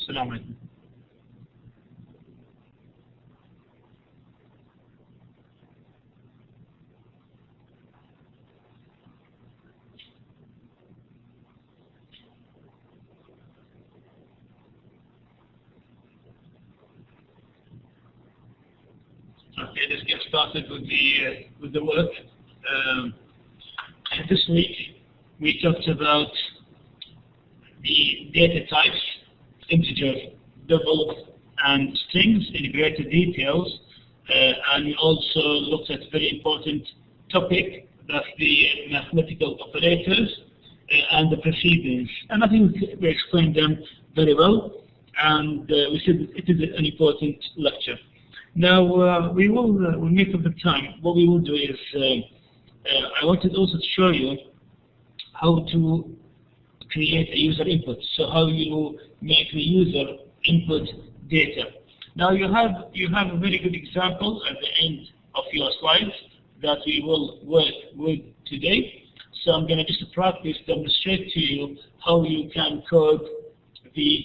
Assalamu alaikum. Okay, let's get started with the work. This week we talked about the data types, integer, double, and strings in greater details, and we also looked at a very important topic, that's the mathematical operators and the precedence. And I think we explained them very well, and we said it is an important lecture. Now, we will make up the time. What we will do is, I wanted also to show you how to create a user input. So how you make the user input data. Now you have a very good example at the end of your slides that we will work with today. So I'm going to just practice, demonstrate to you how you can code the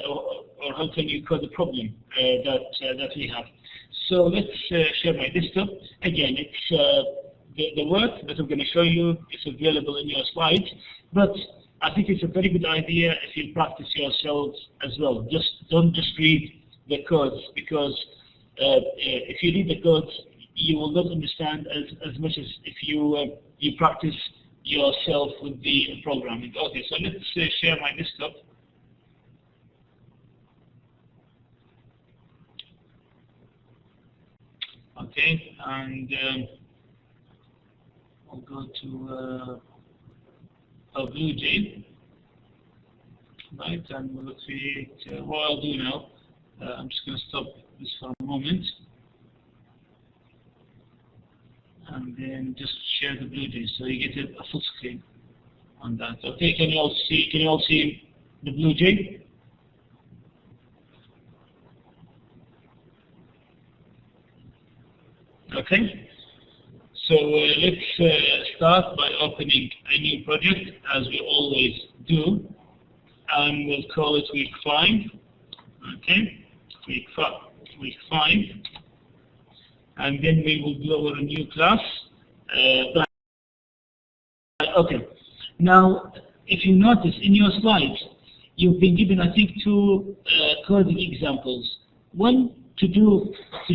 or how can you code the problem that we have. So let's share my desktop. Again, it's the work that I'm going to show you is available in your slides, but I think it's a very good idea if you practice yourselves as well. Don't just read the codes, because if you read the codes, you will not understand as much as if you practice yourself with the programming. Okay, so let's share my desktop. Okay, and I'll go to a BlueJ, right, and we'll create, what I'll do now, I'm just going to stop this for a moment, and then just share the BlueJ, so you get a full screen on that. Okay, can you all see the BlueJ? Okay, so let's start by opening a new project, as we always do, and we'll call it week 5. Okay, week 5, and then we will load a new class. Okay, now if you notice in your slides, you've been given, I think, 2 coding examples. One to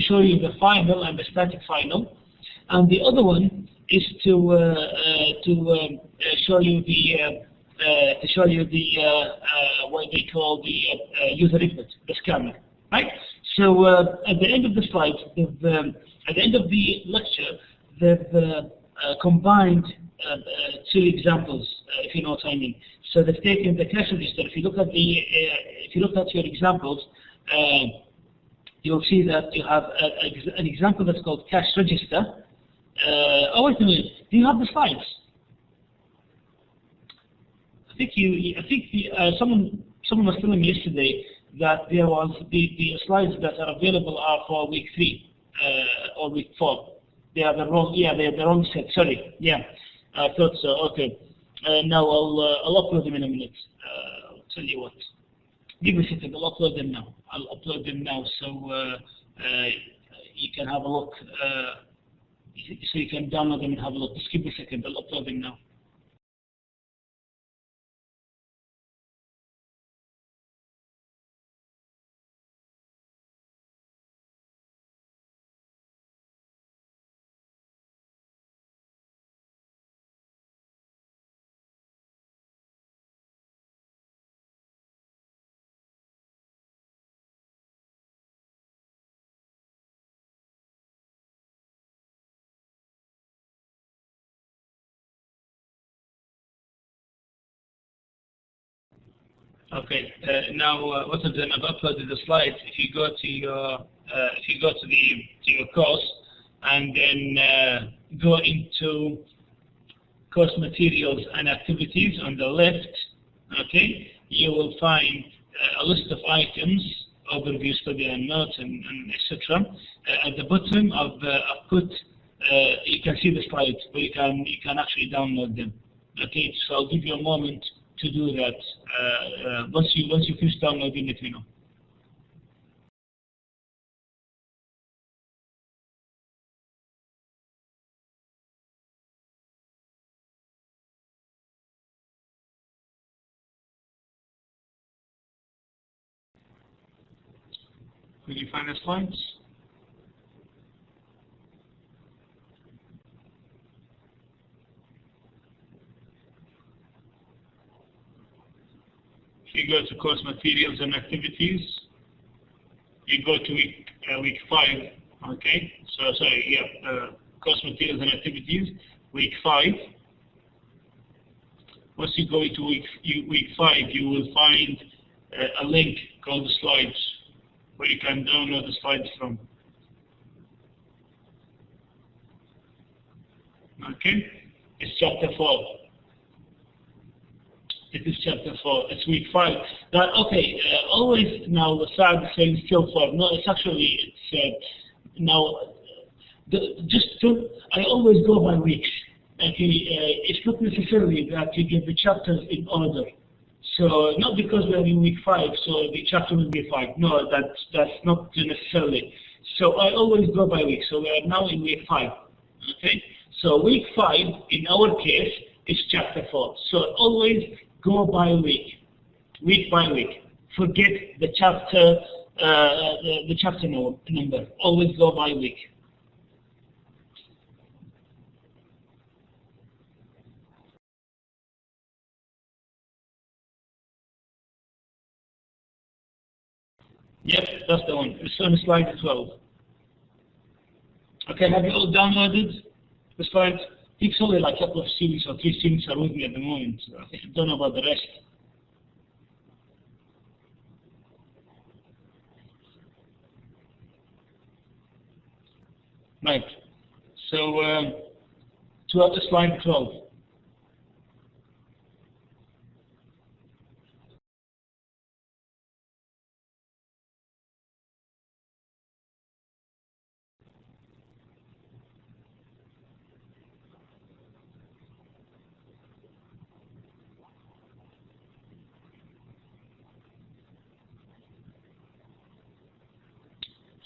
show you the final and the static final, and the other one is to show you the what they call the user input, the scanner, right? So at the end of the slide, at the end of the lecture, they've combined 2 examples, if you know what I mean. So they've taken the cash register. If you look at your examples, you'll see that you have an example that's called cash register. Oh, wait a minute. Do you have the slides? I think someone was telling me yesterday that there was the slides that are available are for week 3 or week 4. They are the wrong. Yeah, they're the wrong set. Sorry. Yeah, I thought so. Okay. Now I'll upload them in a minute. I'll tell you what. Give me a second. I'll upload them now. I'll upload them now, so you can have a look. So you can download them and have a look. Just give me a second. I'll upload them now. Okay. Now, what I've done, I've uploaded the slides. If you go to your your course, and then go into course materials and activities on the left, okay, you will find a list of items, overview, study, and notes, and etc. At the bottom, I've put you can see the slides, but you can actually download them. Okay, so I'll give you a moment to do that. Once you finish downloading, let me know. Will you find the slides? If you go to course materials and activities, you go to week 5. Okay, so sorry, yeah, course materials and activities, week 5. Once you go into week 5, you will find a link called the slides, where you can download the slides from. Okay, it's chapter 4. It is chapter 4. It's week 5. That okay? Always now the SAG is saying still 4. No, it's actually now. I always go by weeks. Okay, it's not necessarily that you get the chapters in order. So not because we're in week 5, so the chapter will be 5. No, that's not necessarily. So I always go by week. So we are now in week 5. Okay. So week 5 in our case is chapter 4. So always go by week by week. Forget the chapter number. Always go by week. Yep, that's the one. It's on slide 12. Okay, have you all downloaded the slides? I think it's only like a couple of students or 3 students are with me at the moment. So I don't know about the rest. Right. So to slide 12.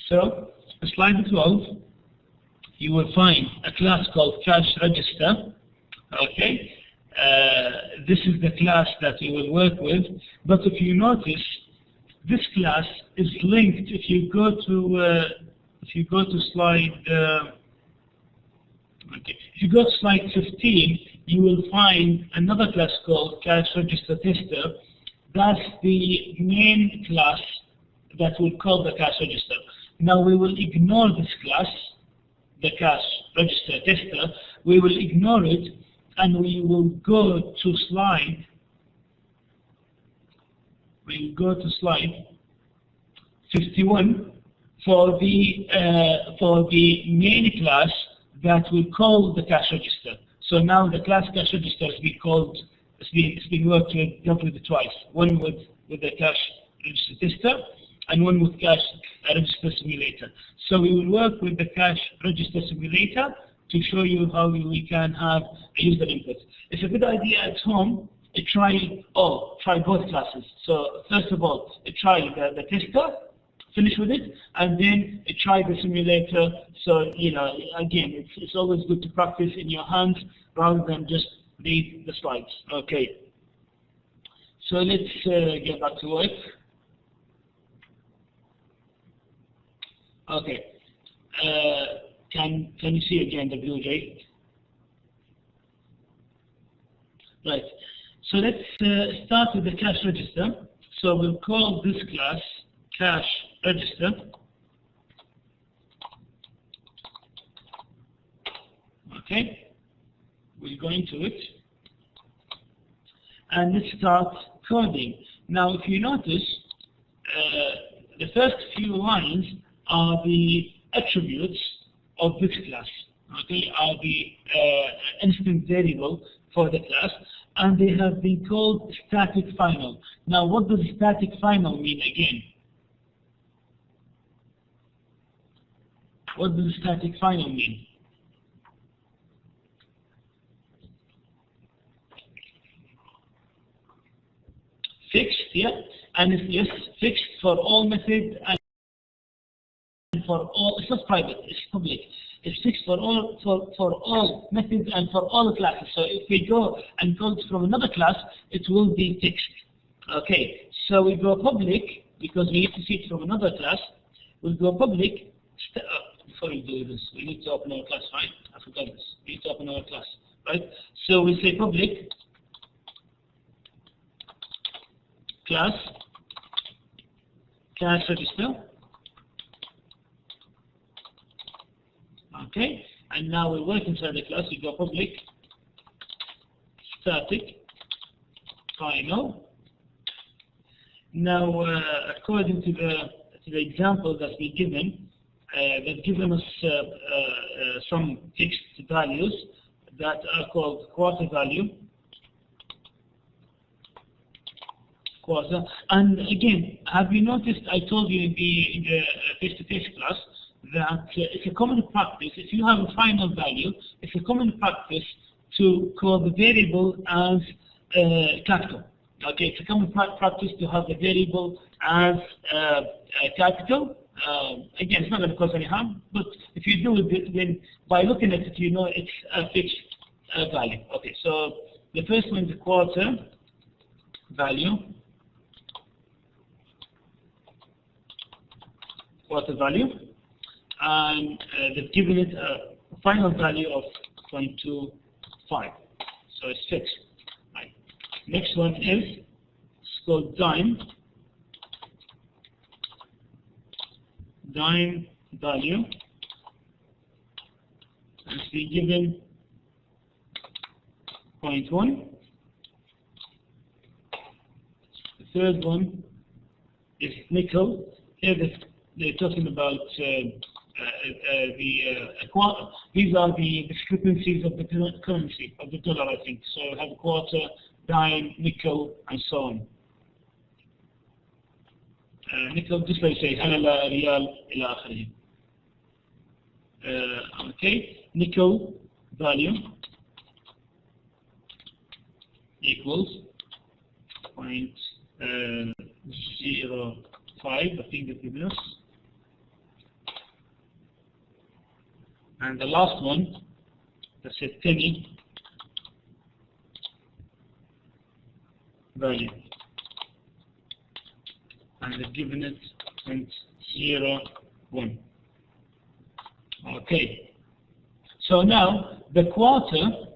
So, slide 12, you will find a class called Cash Register. Okay, this is the class that we will work with. But if you notice, this class is linked. If you go to slide, if you go to slide 15, you will find another class called Cash Register Tester. That's the main class that will call the Cash Register. Now we will ignore this class, the Cash Register Tester. We will ignore it, and we will go to slide. We will go to slide 51 for the main class that will call the Cash Register. So now the class Cash Register is being called. It's been dealt with twice. One with the Cash Register Tester, and one with Cash Register Simulator. So we will work with the Cash Register Simulator to show you how we can have a user input. It's a good idea at home. Try both classes. So first of all, try the tester, finish with it, and then try the simulator. So again, it's always good to practice in your hands rather than just read the slides. Okay. So let's get back to work. Okay. Can you see again the blue J? Right. So let's start with the Cash Register. So we'll call this class Cash Register. Okay. We'll go into it. And let's start coding. Now, if you notice, the first few lines are the attributes of this class. Okay, are the instant variable for the class, and they have been called static final. Now, what does static final mean again? What does static final mean? here, and it's yes fixed for all methods and for all. It's not private, it's public. It's fixed for all methods and for all classes. So if we go and call it from another class, it will be fixed. Okay, so we go public because we need to see it from another class. We'll go public. Before we do this, we need to open our class, right? I forgot this. We need to open our class, right? So we say public class register. Okay, and now we work inside the class. We go public static final. Now, according to the example that we given, they've given us some fixed values that are called quarter value. Quarter. And again, have you noticed? I told you in the face-to-face class that it's a common practice. If you have a final value, it's a common practice to call the variable as capital. Okay, it's a common practice to have the variable as capital. Again, it's not going to cause any harm, but if you do it, then by looking at it, you know it's a fixed value. Okay, so the first one is the quarter value. And they've given it a final value of 0.25. So it's fixed. Right. Next one is called dime value. And it's been given 0.1. The third one is nickel. Here they're talking about these are the discrepancies of the currency of the dollar, I think. So we have a quarter, dime, nickel, and so on. Nickel, just like say, halala, riyal, ila akhirih. Okay, nickel value equals 0.05, I think that gives us. And the last one, that's a penny value. And they've given it 0.01. Okay. So now the quarter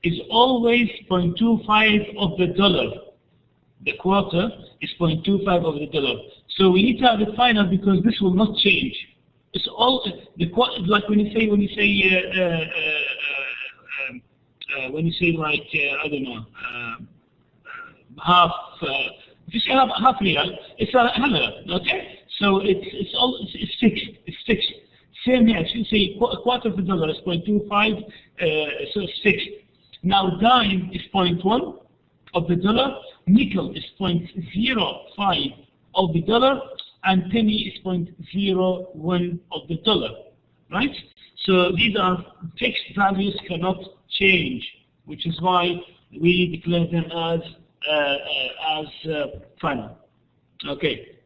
is always 0.25 of the dollar. The quarter is 0.25 of the dollar. So we need to have it final because this will not change. It's all like when you say like I don't know half. If you say half real, it's a halal. Okay, so it's fixed. It's fixed. Same here. If you say a quarter of the dollar is 0.25, so it's fixed. Now dime is 0.1 of the dollar. Nickel is 0.05 of the dollar. And penny is 0.01 of the dollar, right? So these are fixed values, cannot change, which is why we declare them as final. Okay.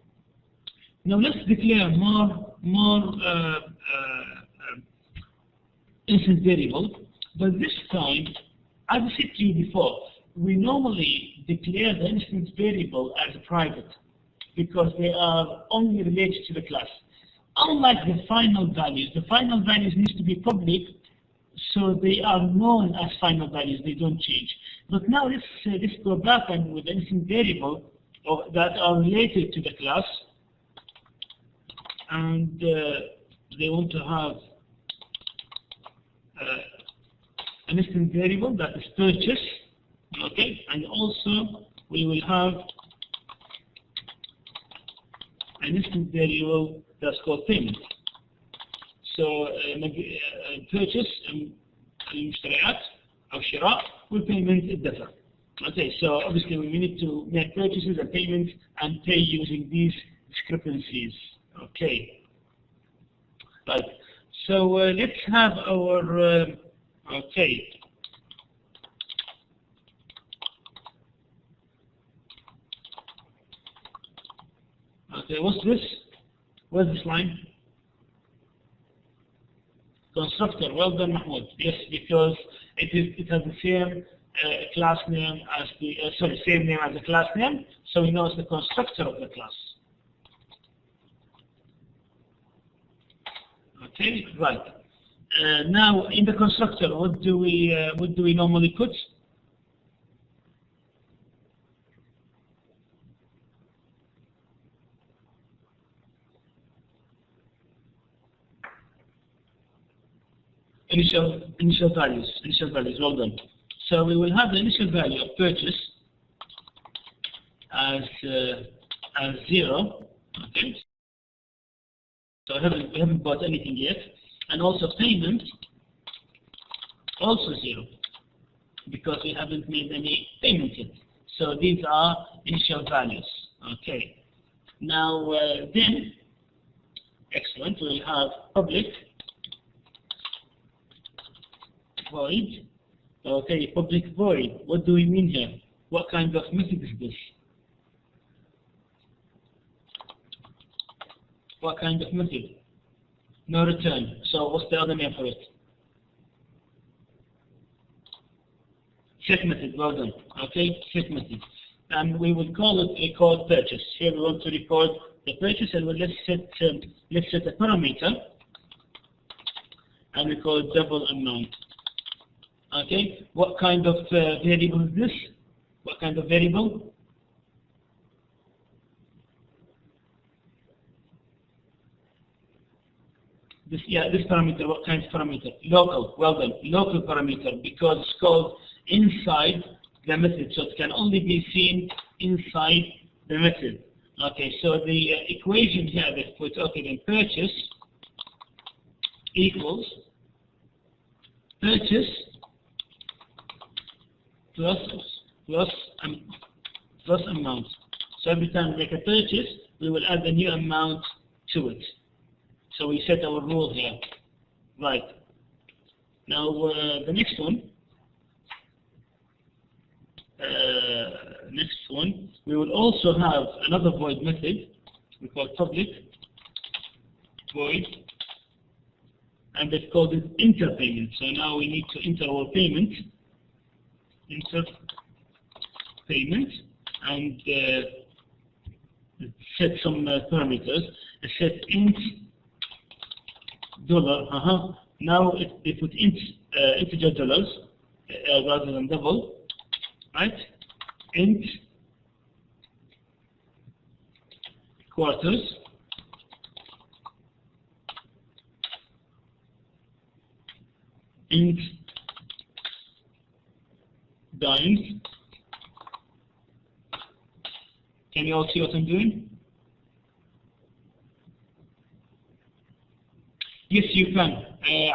Now let's declare more instance variable, but this time, as I said to you before, we normally declare the instance variable as private, because they are only related to the class. Unlike the final values need to be public, so they are known as final values, they don't change. But now let's go back and with anything variable that are related to the class, and they want to have an instance variable that is purchase, okay, and also we will have an instance variable that's called payment. So purchase المشتريات أو شراء والpayment الدفع. Okay, so obviously we need to make purchases and payments and pay using these discrepancies. Okay, right. So let's have our okay. Okay, what's this? Where's this line? Constructor. Well done, Mahmoud. Yes, because it has the same class name as the same name as the class name, so we know it's the constructor of the class. Okay, right. Now in the constructor, what do we normally put? Initial values. Well done. So we will have the initial value of purchase as 0. Okay. So we haven't bought anything yet, and also payment also 0 because we haven't made any payment yet. So these are initial values. Okay. Now then, excellent. We'll have public void. Okay, public void. What do we mean here? What kind of method is this? What kind of method? No return. So what's the other name for it? Set method. Well done. Okay, set method. And we will call it a called purchase. Here we want to record the purchase, and let's set a parameter, and we call it double amount. Okay, what kind of variable is this? What kind of variable? This parameter, what kind of parameter? Local, well done, local parameter, because it's called inside the method, so it can only be seen inside the method. Okay, so the equation here they put, okay, then purchase equals purchase plus amount. So every time we make a purchase, we will add a new amount to it. So we set our rule here. Right. Now the next one, we will also have another void method. We call public void, and they've called it enter payment. So now we need to enter our payment. Enter payment, and set some parameters. Set int dollar. Now they put integer dollars rather than double, right? Int quarters, int dimes. Can you all see what I'm doing? Yes, you can,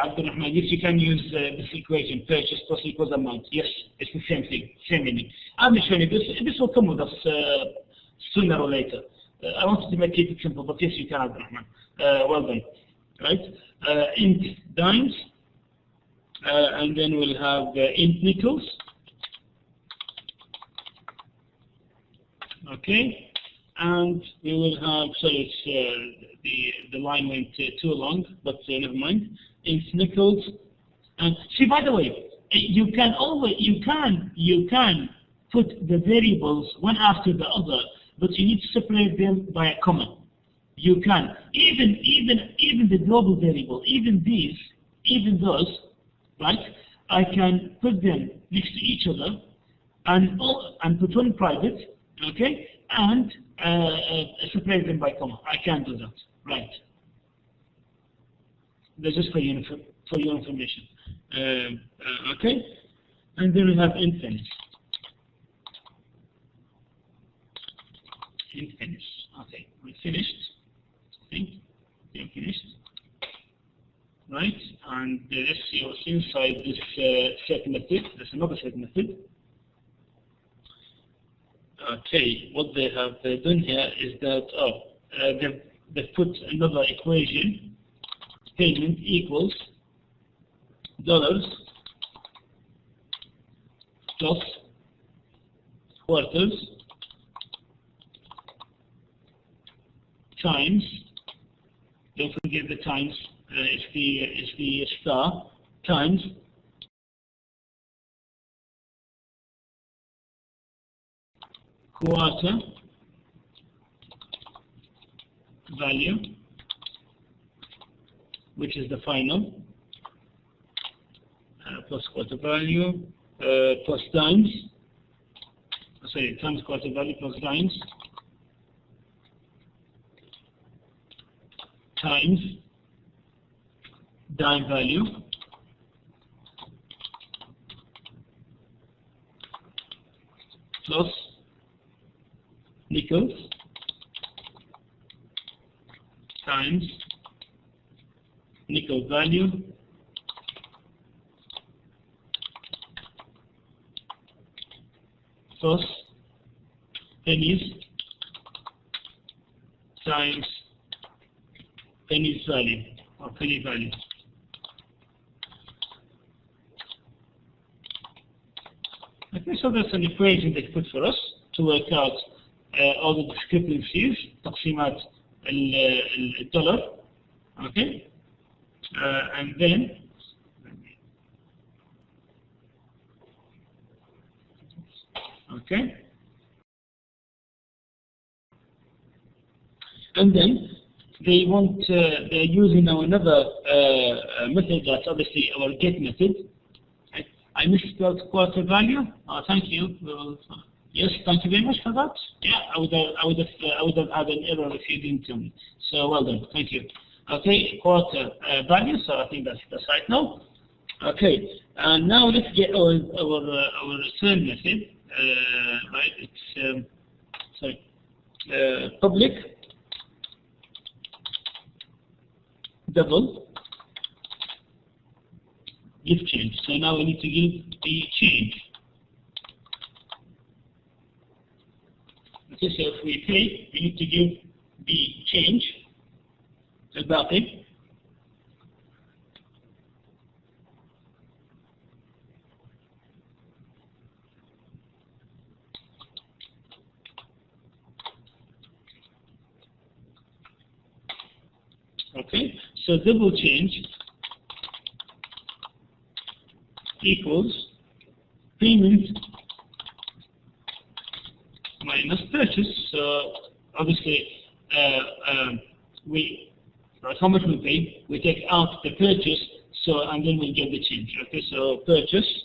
Abdurrahman. Yes, you can use this equation, purchase plus equals amount. Yes, it's the same thing, same meaning. I'm showing you this. This will come with us sooner or later. I wanted to make it simple, but yes, you can, Abdurrahman. Well done. Right? Int dimes, and then we'll have int nickels. Okay, and we will have, sorry, it's, the line went too long, but never mind. Int nickels, and see, by the way, you can put the variables one after the other, but you need to separate them by a comma. You can even the global variable, even those, right? I can put them next to each other, and put one private. Okay, and separate them by comma. I can do that, right? That's just for your information. Okay, and then we have int finish. Okay, we finished. We're finished. Right, and let's see what's inside this set method. There's another set method. Okay, what they have done here is that they've put another equation. Payment equals dollars plus quarters times, don't forget the times, it's the star, times quarter value, which is the final, plus quarter value, plus times, times quarter value plus times dime value plus nickels times nickel value plus pennies times pennies value or penny value. Okay, so that's an equation they put for us to work out all the discrepancies, تقسيمات الدولار. Okay, and then okay, and then they want they're using now another method that's obviously our get method. I misspelled quarter value. Thank you. Yes, thank you very much for that. Yeah, I would have had an error if you didn't tell me. So well done. Thank you. Okay, quarter value. So I think that's right now. Okay, and now let's get our return method. Right, it's public double give change. So now we need to give the change. Okay, so if we pay, we need to give the change, الباقي. Okay, so double change equals payment minus purchase. So obviously, how much we pay, we take out the purchase, so and then we get the change. Okay, so purchase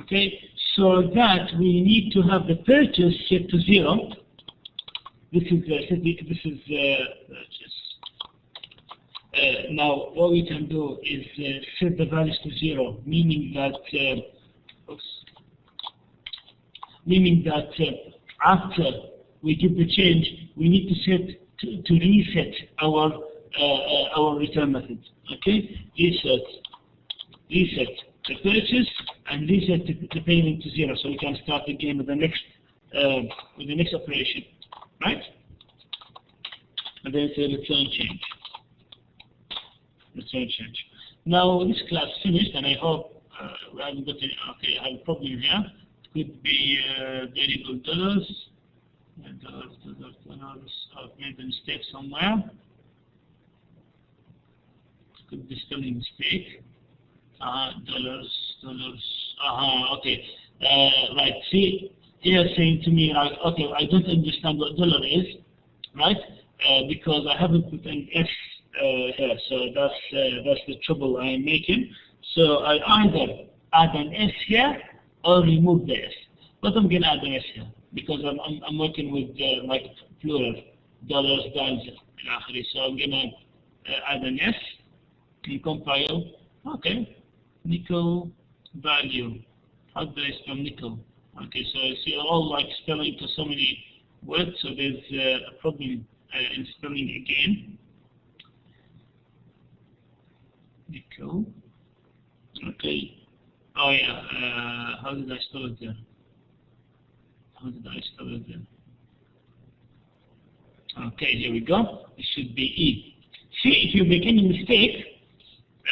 okay, so that we need to have the purchase set to 0. This is purchase. Now, what we can do is set the values to 0, meaning that after we give the change, we need to reset our return method. Okay, reset the purchase and reset the payment to 0, so we can start again with the next operation, right? And then say return change. Return change. Now this class finished, and I hope we haven't got any. Okay, I have a problem here. It could be variable dollars. Dollars. I've made a mistake somewhere. It could be spelling mistake. Dollars. Okay. Right. See, here saying to me, like, okay, I don't understand what dollar is, right? Because I haven't put an S here, so that's the trouble I'm making. So I either add an S here or remove the S. But I'm gonna add an S here because I'm working with like plural dollars, dimes, so I'm gonna add an S and compile. Okay, nickel value. How do I spell nickel? Okay, so I see all like spelling to so many words, so there's a problem in spelling again. Nickel. Okay. Oh yeah. How did I spell it there? Okay, here we go. It should be E. See, if you make any mistake,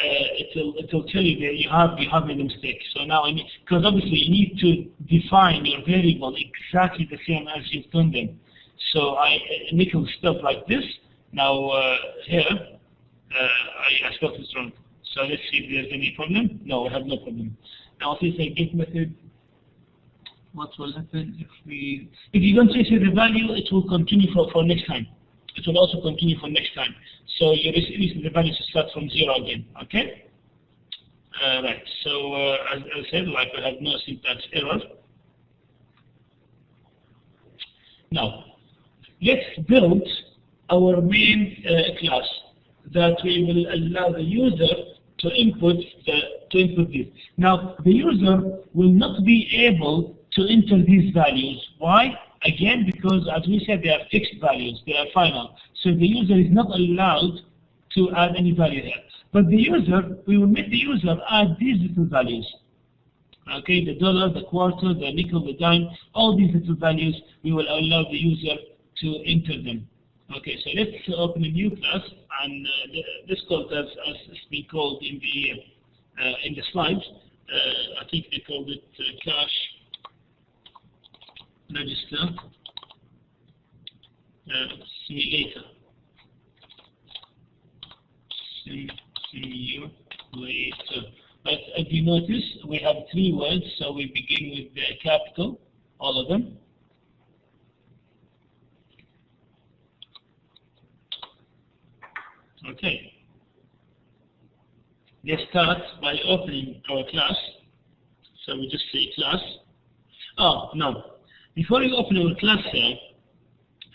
it will tell you that you have made a mistake. So now because obviously you need to define your variable exactly the same as you've done them. So nickel stuff like this. Now here I spelled this wrong. So let's see if there's any problem. No, I have no problem. Now if you say get method, what will happen if you don't say the value, it will continue for next time. It will also continue for next time. So you receive the value to start from 0 again. Okay? Right. So as I said, like I have no syntax error. Now let's build our main class that we will allow the user to input this. Now the user will not be able to enter these values. Why? Again, because as we said, they are fixed values, they are final. So the user is not allowed to add any value here. But the user, we will make the user add these little values. Okay, the dollar, the quarter, the nickel, the dime, all these little values, we will allow the user to enter them. Okay, so let's open a new class, and this code as it's been called in the slides. I think they called it cash register simulator. Simulator. But as you notice, we have 3 words, so we begin with the capital, all of them. Okay. Let's start by opening our class. So we just say class. Oh, no. Before you open our class here,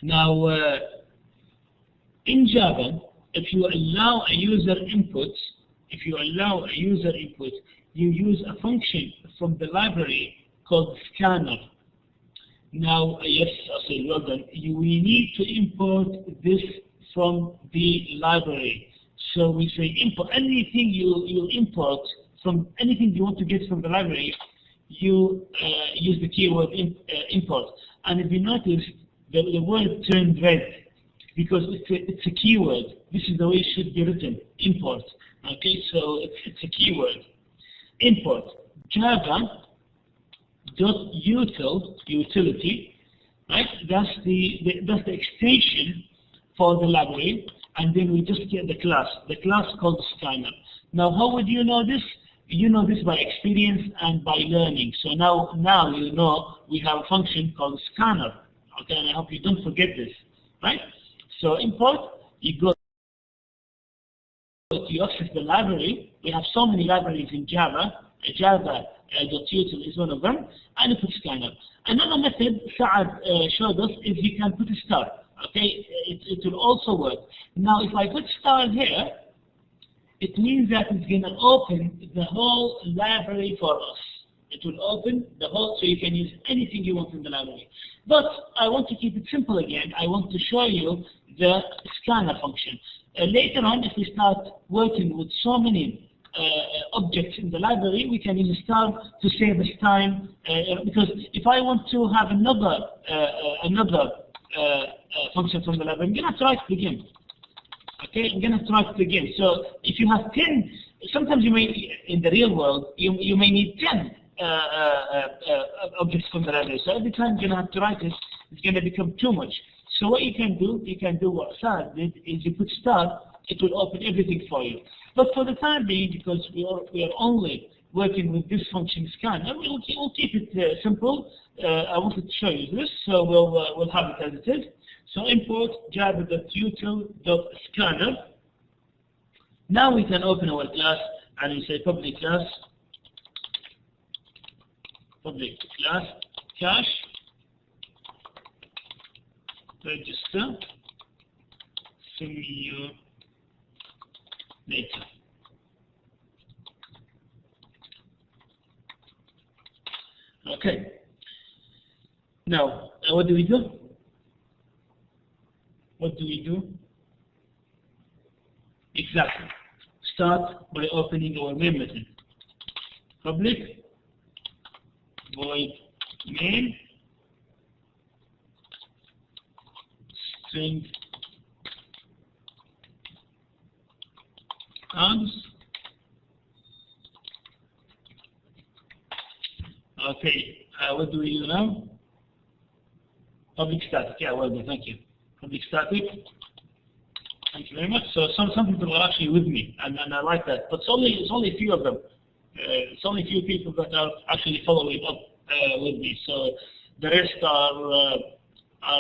now in Java, if you allow a user input, you use a function from the library called scanner. Now, yes, okay, well done. We need to import this from the library. So we say import anything you import from anything you want to get from the library. You use the keyword import, and if you notice, the word turned red because it's a keyword. This is the way it should be written. Import. Okay, so it's a keyword. Import Java utility, right? That's the extension for the library, and then we just get the class called scanner. Now, how would you know this? You know this by experience and by learning. So now you know we have a function called scanner. Okay, and I hope you don't forget this, right? So import, you go to access the library. We have so many libraries in Java. Java.util is one of them, and you put scanner. Another method Saad showed us is you can put a star. Okay, it will also work. Now, if I put star here, it means that it's going to open the whole library for us. It will open the whole, so you can use anything you want in the library. But I want to keep it simple again. I want to show you the scanner function. Later on, if we start working with so many objects in the library, we can use star to save us time. Because if I want to have another function from the library, I'm going to have to write it again. Okay, I'm going to have to write it again. So if you have 10, sometimes you may, in the real world, you may need 10 objects from the library. So every time you're going to have to write it, it's going to become too much. So what you can do what Saad did, is you put star, it will open everything for you. But for the time being, because we are only working with this function scanner, we'll keep it simple. I wanted to show you this, so we'll have it as it is. So import java.util.scanner. Now we can open our class and we say public class cache register simulator. Okay. Now, what do we do? What do we do? Exactly. Start by opening our main method. Public void main string arms Okay, what do we do now? Public static, yeah, well done, thank you. Public static, thank you very much. So some people are actually with me, and I like that, but it's only a few of them. It's only a few people that are actually following up with me, so the rest are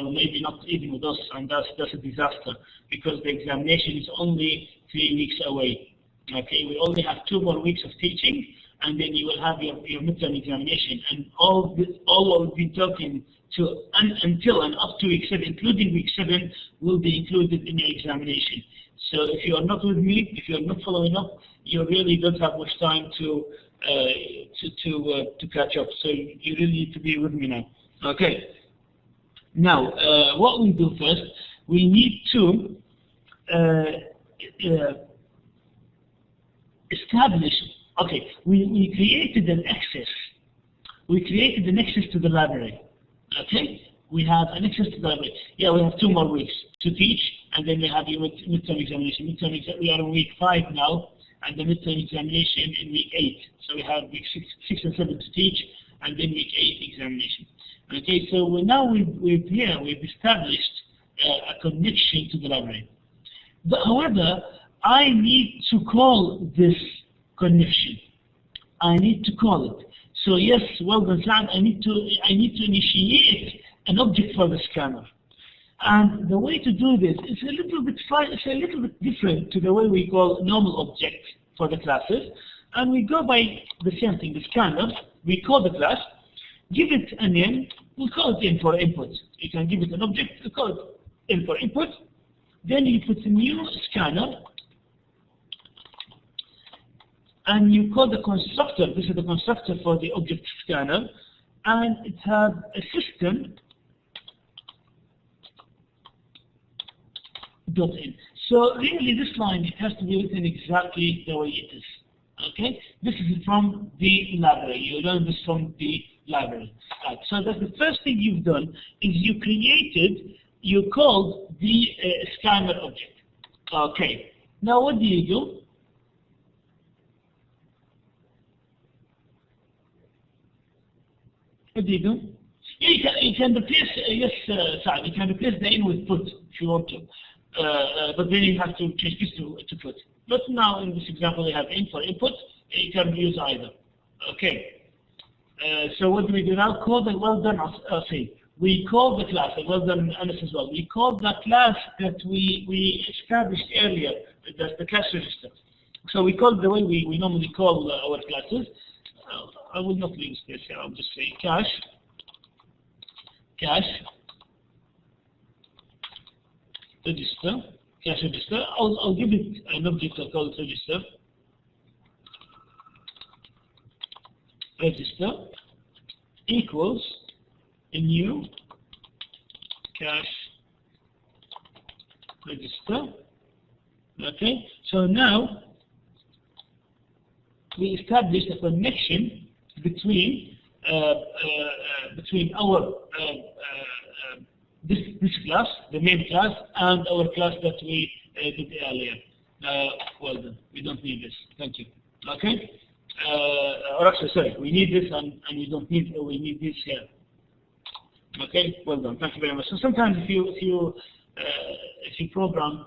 maybe not even with us, and that's a disaster, because the examination is only 3 weeks away. Okay, we only have 2 more weeks of teaching, and then you will have your midterm examination, and all what we've been talking to until and up to week 7, including week 7, will be included in your examination. So if you are not with me, if you are not following up, you really don't have much time to catch up. So you really need to be with me now. Okay. Now, what we do first, we need to establish. Okay, we created an access. We created an access to the library. Okay, we have an access to the library. Yeah, we have 2 more weeks to teach, and then we have your midterm examination. We are in week 5 now, and the midterm examination in week 8. So we have week 6 and 7 to teach, and then week 8 examination. Okay, so we've established a connection to the library. But however, I need to call this connection. I need to call it. So yes, well done, Sam. I need to initiate an object for the scanner. And the way to do this is a little bit different to the way we call normal object for the classes. And we go by the same thing, the scanner. We call the class, give it a name, we'll call it in for input. You can give it an object, we call it in for input. Then you put a new scanner, and you call the constructor. This is the constructor for the object scanner, and it has a system dot in. So really, this line, it has to be written exactly the way it is. Okay, this is from the library. You learn this from the library. Right. So that's the first thing you've done is you called the scanner object. Okay. Now what do you do? What do you do? Yeah, you can replace, yes, Saad, you can replace the in with put if you want to. But then you have to change this to put. But now in this example, we have in for input. You can use either. Okay. So what do we do now? Call the well done, say. We call the class, well done, Anas as well. We call the class that we established earlier, that's the class register. So we call it the way we normally call our classes. I will not leave this here, I'll just say cache register. I'll give it an object, I'll call it register equals a new cache register. Okay, so now we established a connection between our this class, the main class, and our class that we did earlier. Well done. We don't need this. Thank you. Okay. Or actually, sorry, we need this, and we don't need. We need this here. Okay. Well done. Thank you very much. So sometimes if you program.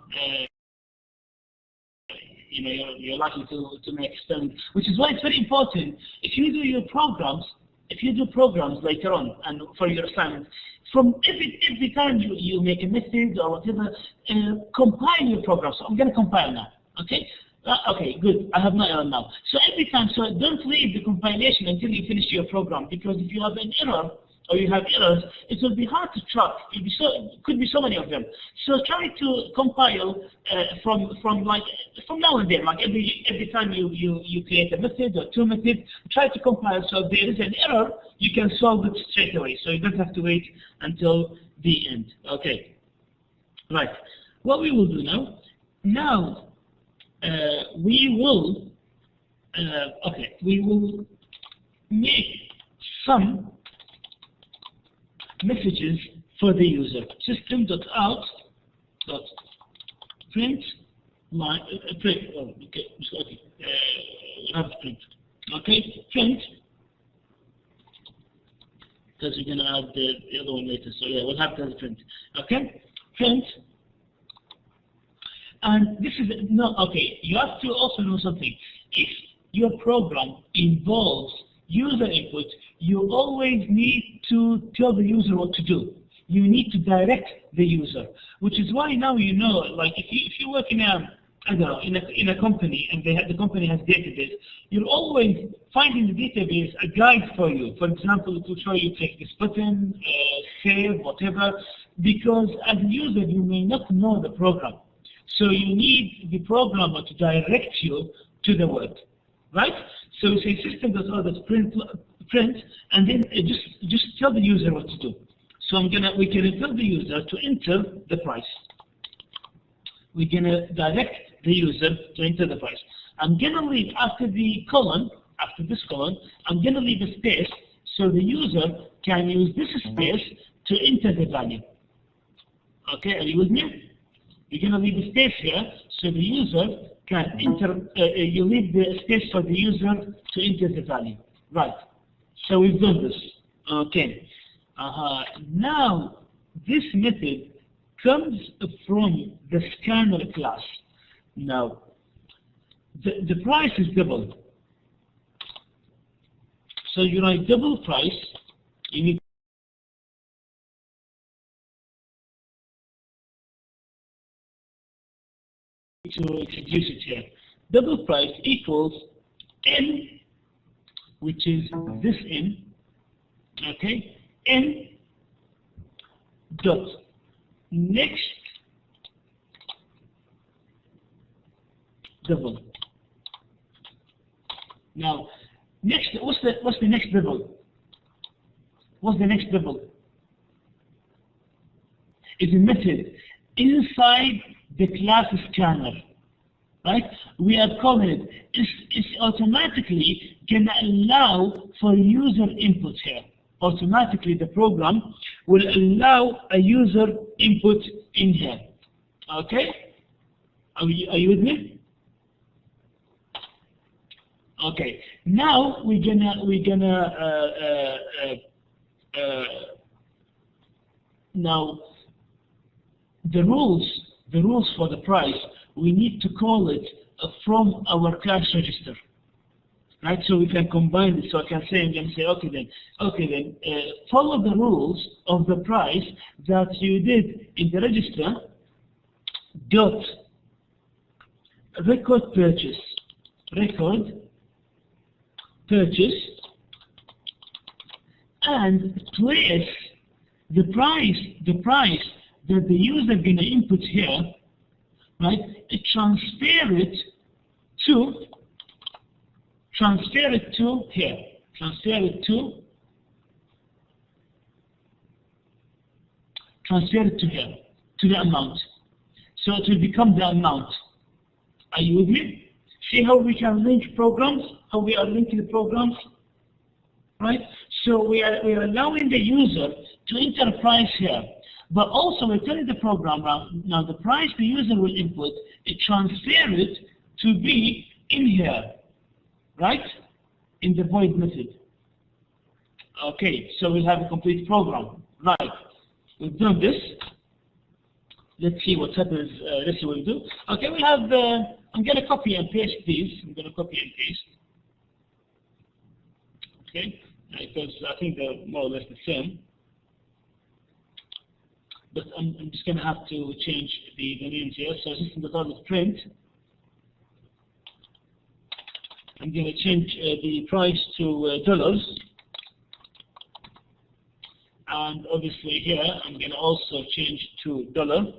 You're likely to make experiments, which is why it's very important. If you do programs later on and for your assignment, from every time you make a method or whatever, compile your program. So I'm going to compile now. Okay. Okay, good. I have my error now. So every time, so don't leave the compilation until you finish your program, because if you have an error or you have errors, it will be hard to track. It could be so many of them. So try to compile from now and then, like every time you create a method or 2 methods, try to compile so if there is an error, you can solve it straight away. So you don't have to wait until the end. Okay. Right. What we will do now, we will make some messages for the user. System.out.print line print. Oh, okay. Have print. Okay. Print because we're going to add the other one later. So yeah, we'll have that print. Okay, print. And this is no okay. You have to also know something. If your program involves user input, you always need to tell the user what to do. You need to direct the user, which is why now you know, like if you work in a, I don't know, in a company and the company has database, you're always finding the database a guide for you. For example, it will show you click this button, save, whatever, because as a user you may not know the program. So you need the programmer to direct you to the word, right? So you say system.out.print, and then just tell the user what to do. So we can tell the user to enter the price. We're gonna direct the user to enter the price. I'm gonna leave after the colon, after this colon, I'm gonna leave a space so the user can use this space to enter the value. Okay, are you with me? You're gonna leave a space here so the user can enter. You leave the space for the user to enter the value. Right. So we've done this. Okay. Now this method comes from the scanner class. Now the price is double. So you write double price. You need to introduce it here. Double price equals n, which is this n, okay, n dot next double. Now, next, what's the next double? What's the next double? It's a method inside the class scanner, right? We are calling it. It's automatically going to allow for user input here. Automatically, the program will allow a user input in here. Okay? Are you with me? Okay. Now we're gonna now the rules for the price, we need to call it from our cash register, right? So we can combine this. So I can say, I'm going to say, okay then, follow the rules of the price that you did in the register. Dot record purchase, and place the price that the user gonna input here, right? Transfer it to here. Transfer it to here, to the amount. So it will become the amount. Are you with me? See how we can link programs? How we are linking the programs? Right? So we are allowing the user to enter a price here. But also we're telling the program now the price the user will input, it transfer it to be in here, right? In the void method. Okay, so we'll have a complete program. Right. We've done this. Let's see what happens. Let's see what we do. Okay, we'll have I'm gonna copy and paste these. I'm gonna copy and paste. Okay, because I think they're more or less the same. But I'm just going to have to change the names here. So system.out.print. I'm going to change the price to dollars. And obviously here, I'm going to also change to dollar.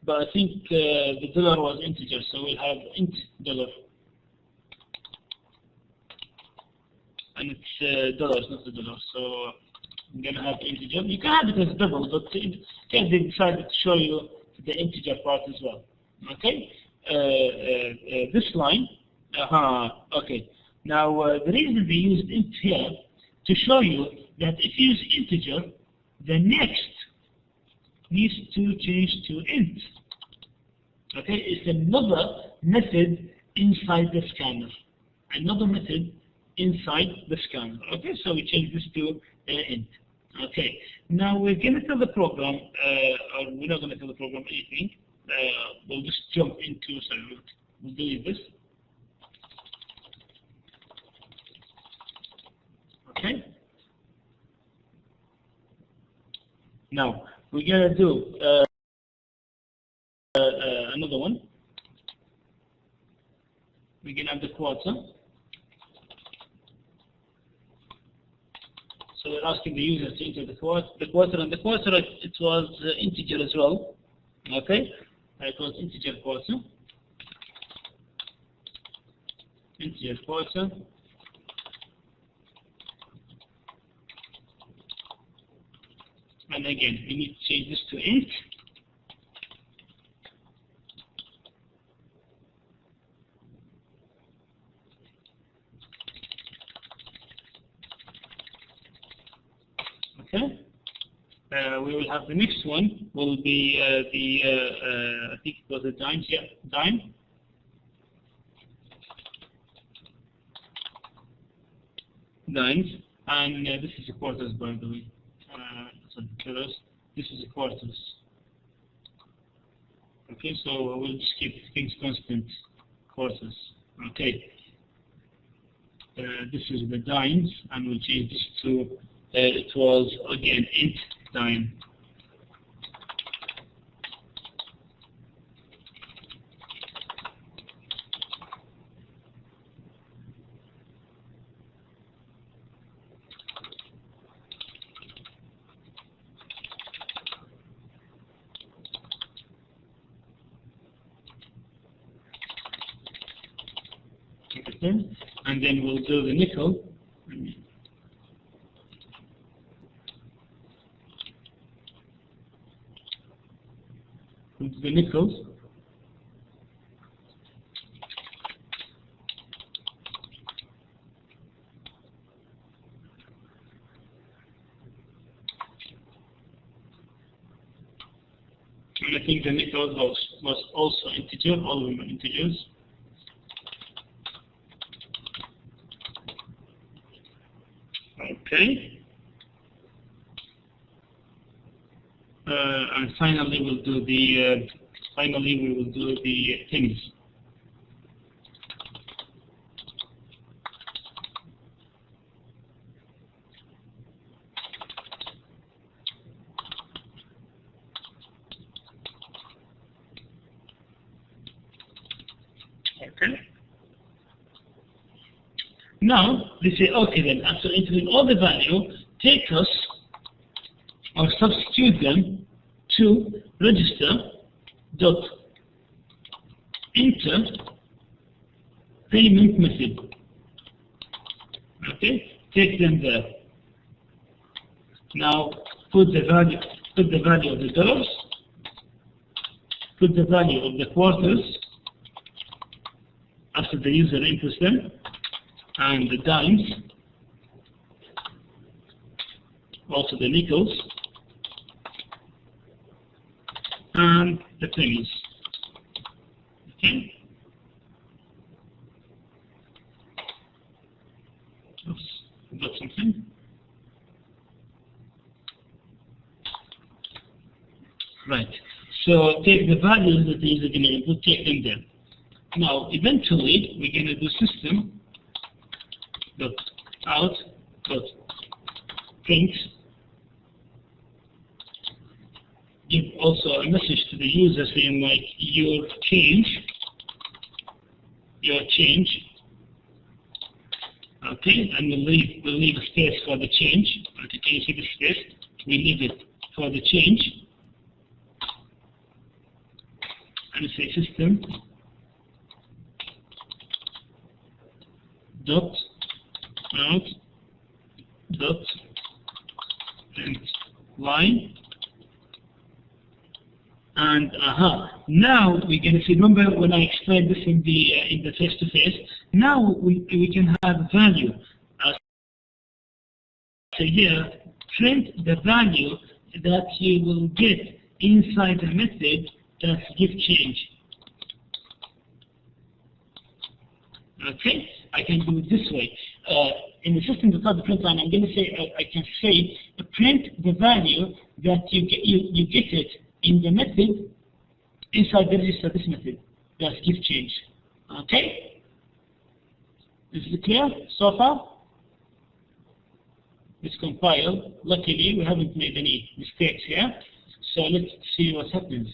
But I think the dollar was integer, so we'll have int dollar. And it's dollars, not the dollar. So I'm going to have integer. You can have it as double, but they decided to show you the integer part as well. Okay? This line. Okay. Now, the reason we used int here to show you that if you use integer, the next needs to change to int. Okay? It's another method inside the scanner. Another method inside the scanner. Okay, so we change this to int. Okay, now we're going to tell the program, or we're not going to tell the program anything. We'll just jump into, sorry, we'll delete this. Okay. Now we're going to do another one. We're going to have the quarter. So we're asking the user to enter the quarter, and the quarter it was integer as well. Okay, it was integer quarter. Integer quarter. And again, we need to change this to int. Okay. We will have the next one will be I think it was a dimes, yeah, dime. Dimes, and this is a quarters, by the way. This is a quarters. Okay, so we'll just keep things constant. Quarters. Okay. This is the dimes, and we'll change this to it was again int dime. And then we'll do the nickel. We'll do the nickels. And I think the nickels was also integer, all of them are integers. Okay. And finally, we will do the things. Okay. Now, they say, okay then, after entering all the value, take us or substitute them to register dot enter payment method. Okay, take them there. Now put the value of the dollars, put the value of the quarters after the user inputs them, and the dimes, also the nickels, and the pennies. Okay. Oops, got something. Right. So take the values that the user is going to input, take them there. Now, eventually, we're going to do system dot out dot print. Give also a message to the user saying like your change. Okay, and we'll leave a space for the change. Okay, can you see the space? We leave it for the change. And say system dot out dot print line. And now we're going to see. Remember when I explained this in the face-to-face? Now we can have value. So here, print the value that you will get inside the method that's give change. Okay, I can do it this way. in the system.out print line, I'm going to say, I can say, print the value that you get it in the method inside the register, this method. That's give change. Okay? Is it clear so far? Let's compile. Luckily, we haven't made any mistakes here. So let's see what happens.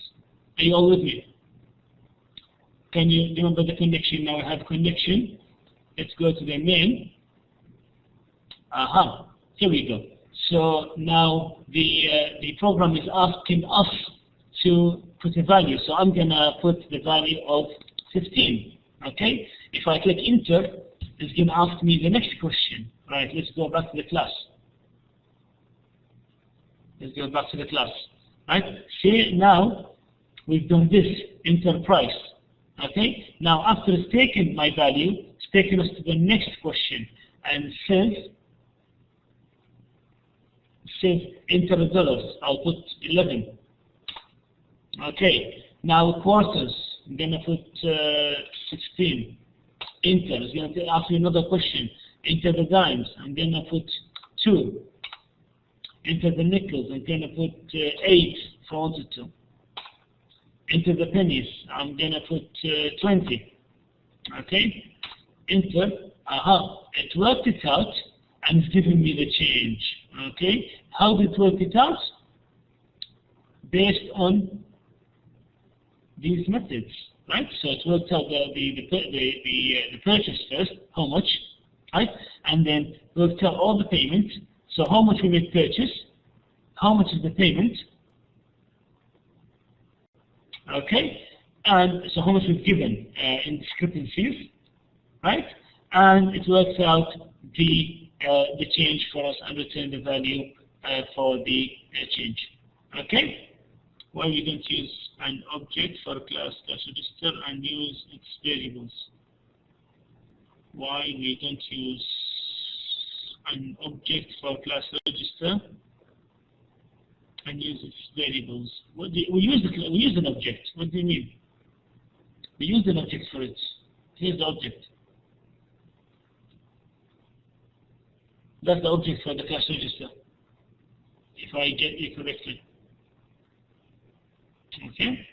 Are you all with me? Can you remember the connection? Now I have connection. Let's go to the main. Aha, here we go. So now the program is asking us to put a value. So I'm gonna put the value of 15. Okay? If I click enter, it's gonna ask me the next question. Right, let's go back to the class. Let's go back to the class. Right? See, now we've done this, enter price. Okay? Now after it's taken my value, it's taken us to the next question and says enter the dollars. I'll put 11. Okay, now quarters, I'm going to put 16. Enter, it's going to ask me another question. Enter the dimes, I'm going to put 2. Enter the nickels, I'm going to put 8 if I wanted to. Enter the pennies, I'm going to put 20. Okay, enter, aha, it worked it out and it's giving me the change. Okay, how did it work it out? Based on these methods, right? So it worked out the purchase first, how much, right? And then worked out all the payments. So how much we made purchase, how much is the payment, okay? And so how much we've given in discrepancies, right? And it works out the change for us and return the value for the change, okay? Why we don't use an object for class register and use its variables? Why we don't use an object for class register and use its variables? We use an object. What do you mean? We use an object for it. Here's the object. That's the object for the class register, if I get you correctly. Okay?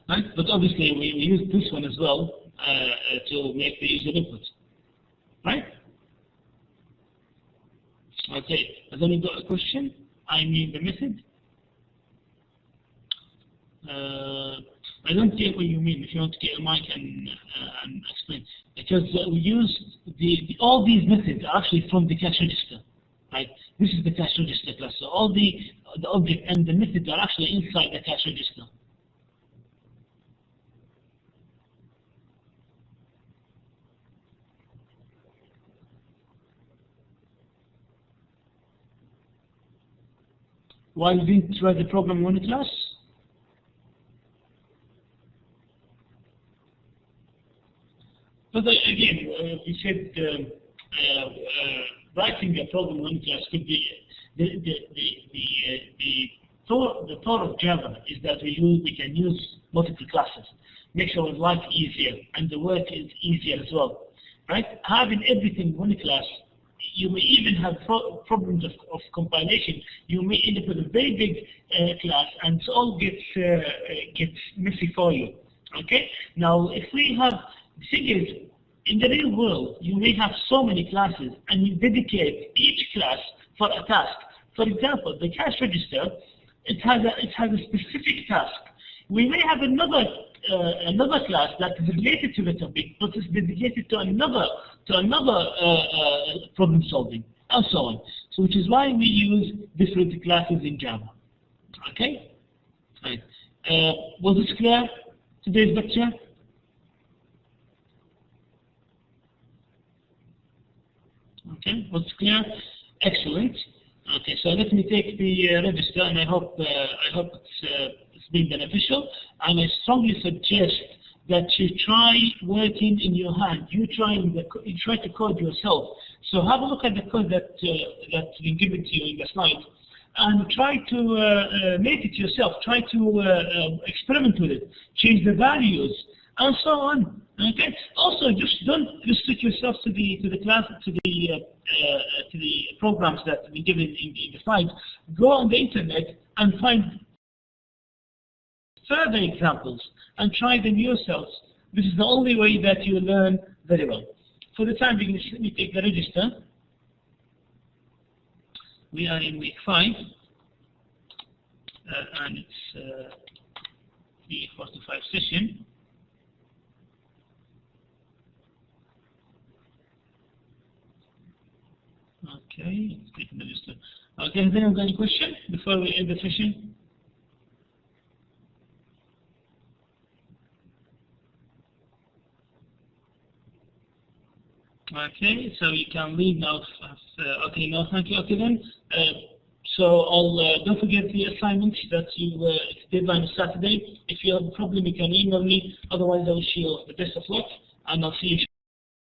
Right? But obviously we use this one as well to make the user input. Right? Okay. Has anyone got a question? I mean the method? I don't get what you mean. If you want to get a mic and explain. Because we use all these methods are actually from the cash register. Right? This is the cash register class. So all the object and the method are actually inside the cash register. Why you didn't write the program in one class? But again, we said writing a program in one class could be the thought of Java is that we can use multiple classes, makes our life easier and the work is easier as well, right? Having everything in one class, you may even have problems of compilation. You may end up with a very big class, and it all gets messy for you. Okay. Now, if we have, the thing is, in the real world, you may have so many classes, and you dedicate each class for a task. For example, the cash register, it has a specific task. We may have another class that is related to the topic, but is dedicated to another problem solving, and so on. So, which is why we use different classes in Java. Okay. Right. Was this clear? Today's lecture. Okay. Was it clear? Excellent. Okay. So let me take the register, and I hope it's been beneficial. And I strongly suggest that you try working in your hand. You try to code yourself. So have a look at the code that's been given to you in the slide, and try to make it yourself. Try to experiment with it. Change the values. and so on. Okay. Also, just don't restrict yourself to the class to the programs that have been given in the slides. Go on the internet and find further examples and try them yourselves. This is the only way that you learn very well. For the time being, let me take the register. We are in week 5, and it's the 45 session. Okay, let's take the register. Okay, has anyone got any question before we end the session? Okay, so you can leave now. Okay, no, thank you. Okay then. So I'll don't forget the assignments that you deadline is Saturday. If you have a problem, you can email me. Otherwise, I wish you the best of luck, and I'll see you.